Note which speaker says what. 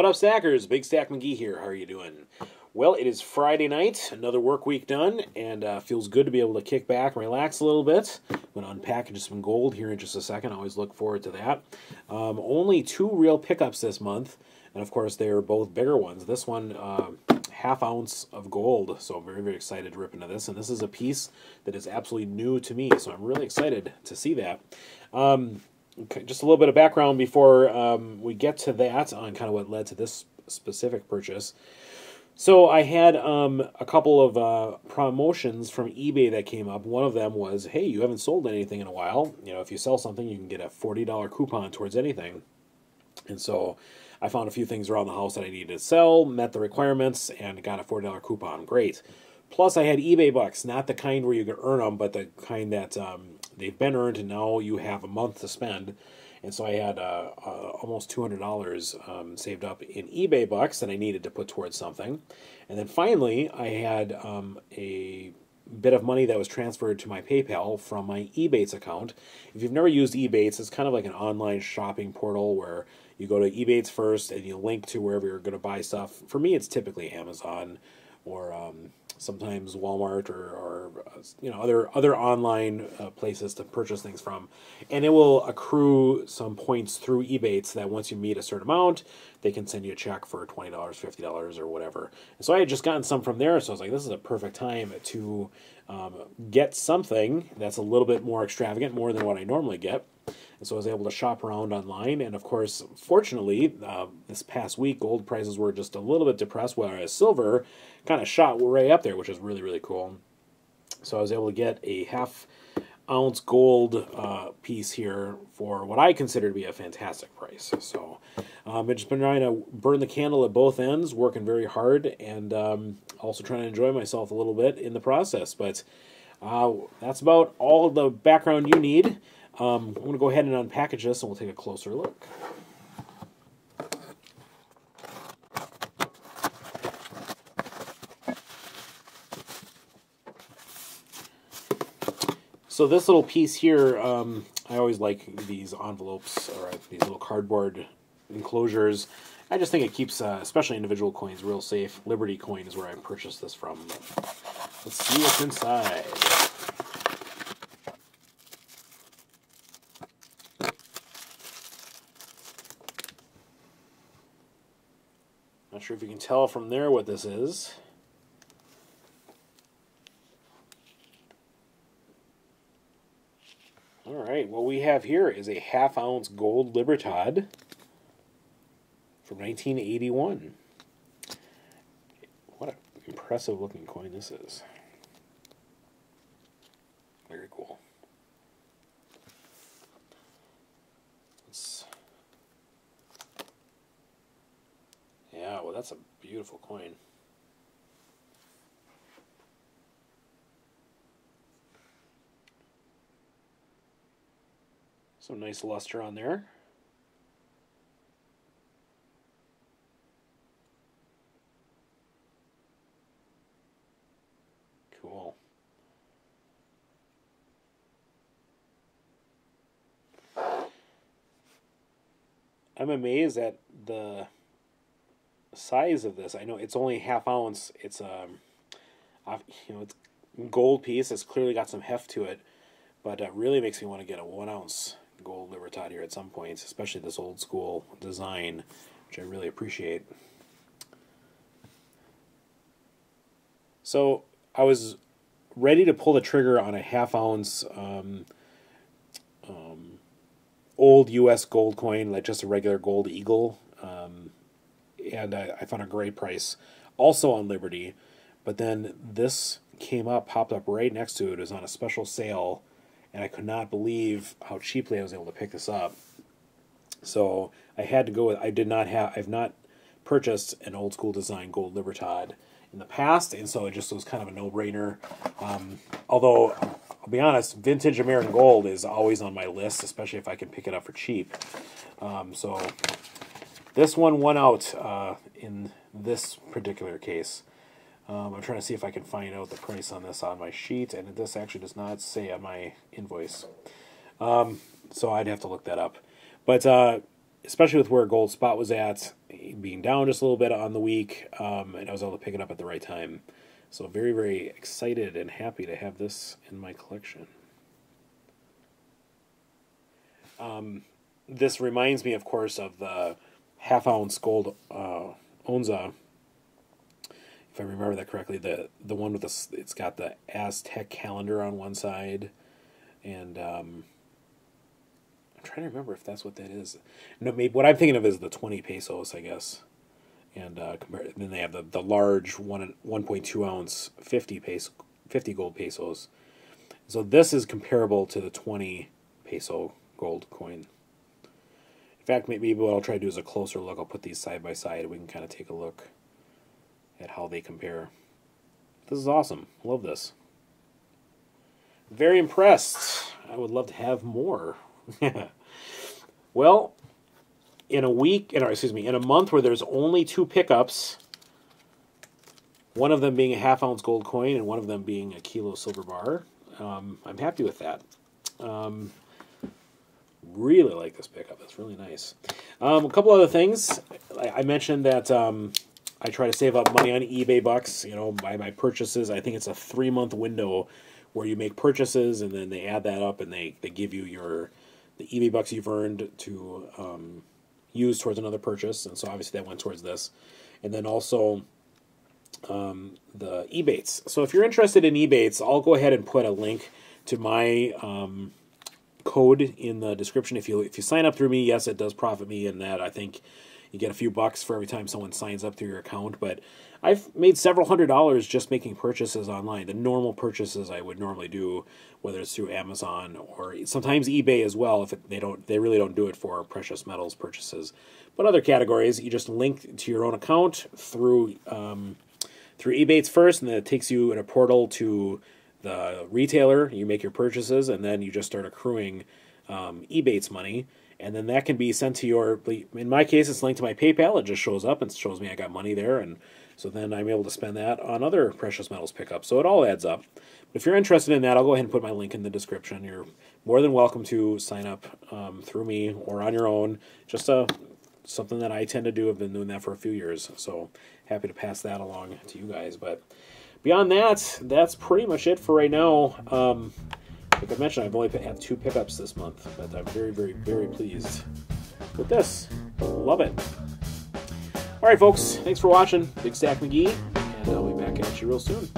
Speaker 1: What up, Stackers? Big Stack McGee here. How are you doing? Well, it is Friday night, another work week done, and feels good to be able to kick back and relax a little bit. I'm going to unpackage some gold here in just a second. I always look forward to that. Only two real pickups this month, and of course they're both bigger ones. This one, half ounce of gold, so I'm very, very excited to rip into this. And this is a piece that is absolutely new to me, so I'm really excited to see that. Okay, just a little bit of background before we get to that on kind of what led to this specific purchase. So I had a couple of promotions from eBay that came up. One of them was, hey, you haven't sold anything in a while. You know, if you sell something, you can get a $40 coupon towards anything. And so I found a few things around the house that I needed to sell, met the requirements, and got a $40 coupon. Great. Plus, I had eBay bucks, not the kind where you can earn them, but the kind that they've been earned, and now you have a month to spend. And so I had almost $200 saved up in eBay bucks that I needed to put towards something. And then finally, I had a bit of money that was transferred to my PayPal from my Ebates account. If you've never used Ebates, it's kind of like an online shopping portal where you go to Ebates first and you link to wherever you're going to buy stuff. For me, it's typically Amazon or sometimes Walmart or you know, other online places to purchase things from, and it will accrue some points through Ebates that once you meet a certain amount, they can send you a check for $20, $50, or whatever. And so I had just gotten some from there, so I was like, this is a perfect time to get something that's a little bit more extravagant, more than what I normally get. And so I was able to shop around online, and of course, fortunately, this past week, gold prices were just a little bit depressed, whereas silver kind of shot way up there, which is really, really cool. So I was able to get a half-ounce gold piece here for what I consider to be a fantastic price. So I've just been trying to burn the candle at both ends, working very hard, and also trying to enjoy myself a little bit in the process. But that's about all the background you need. I'm going to go ahead and unpackage this, and we'll take a closer look. So this little piece here, I always like these envelopes, or these little cardboard enclosures. I just think it keeps, especially individual coins, real safe. Liberty coin is where I purchased this from. Let's see what's inside. Not sure if you can tell from there what this is. All right, what we have here is a half-ounce gold Libertad from 1981. What an impressive-looking coin this is. Very cool. Yeah, well, that's a beautiful coin. Some nice luster on there. Cool. I'm amazed at the size of this. I know it's only half ounce. It's you know, it's gold piece. It's clearly got some heft to it, but it really makes me want to get a 1 ounce gold Libertad here at some points, especially this old school design, which I really appreciate. So I was ready to pull the trigger on a half ounce old U.S. gold coin, like just a regular gold eagle, and I found a great price also on Liberty, but then this came up, popped up right next to it. It was on a special sale, and I could not believe how cheaply I was able to pick this up. So I had to go with, I've not purchased an old school design gold Libertad in the past, and so it just was kind of a no-brainer. Although, I'll be honest, vintage American gold is always on my list, especially if I can pick it up for cheap. So this one won out in this particular case. I'm trying to see if I can find out the price on this on my sheet, and this actually does not say on my invoice. So I'd have to look that up. But especially with where gold spot was at, being down just a little bit on the week, and I was able to pick it up at the right time. So very, very excited and happy to have this in my collection. This reminds me, of course, of the half-ounce gold Onza. If I remember that correctly, the one with it's got the Aztec calendar on one side, and I'm trying to remember if that's what that is. No, maybe what I'm thinking of is the 20 pesos, I guess. And then they have the large 1.2 ounce 50 gold pesos. So this is comparable to the 20 peso gold coin. In fact, maybe what I'll try to do is a closer look. I'll put these side by side and we can kind of take a look at how they compare. This is awesome. Love this. Very impressed. I would love to have more. Well, in a month where there's only 2 pickups, one of them being a half-ounce gold coin and one of them being a kilo silver bar, I'm happy with that. Really like this pickup. It's really nice. A couple other things. I mentioned that I try to save up money on eBay bucks, by my purchases. I think it's a 3-month window where you make purchases and then they add that up and they give you the eBay bucks you've earned to use towards another purchase, and so obviously that went towards this. And then also the Ebates. So if you're interested in Ebates, I'll go ahead and put a link to my code in the description. If you sign up through me, yes, it does profit me in that. I think you get a few bucks for every time someone signs up through your account, but I've made several $100s just making purchases online, the normal purchases I would normally do, whether it's through Amazon or sometimes eBay as well, if they really don't do it for precious metals purchases. But other categories, you just link to your own account through Ebates first, and then it takes you in a portal to the retailer. You make your purchases, and then you just start accruing Ebates money. And then that can be sent to in my case, it's linked to my PayPal. It just shows up and shows me I got money there. And so then I'm able to spend that on other precious metals pickups. So it all adds up. But if you're interested in that, I'll go ahead and put my link in the description. You're more than welcome to sign up through me or on your own. Just something that I tend to do. I've been doing that for a few years. So happy to pass that along to you guys. But beyond that, that's pretty much it for right now. Like I mentioned, I've only had 2 pickups this month, but I'm very, very, very pleased with this. Love it. All right, folks. Thanks for watching. Big Stack McGee, and I'll be back at you real soon.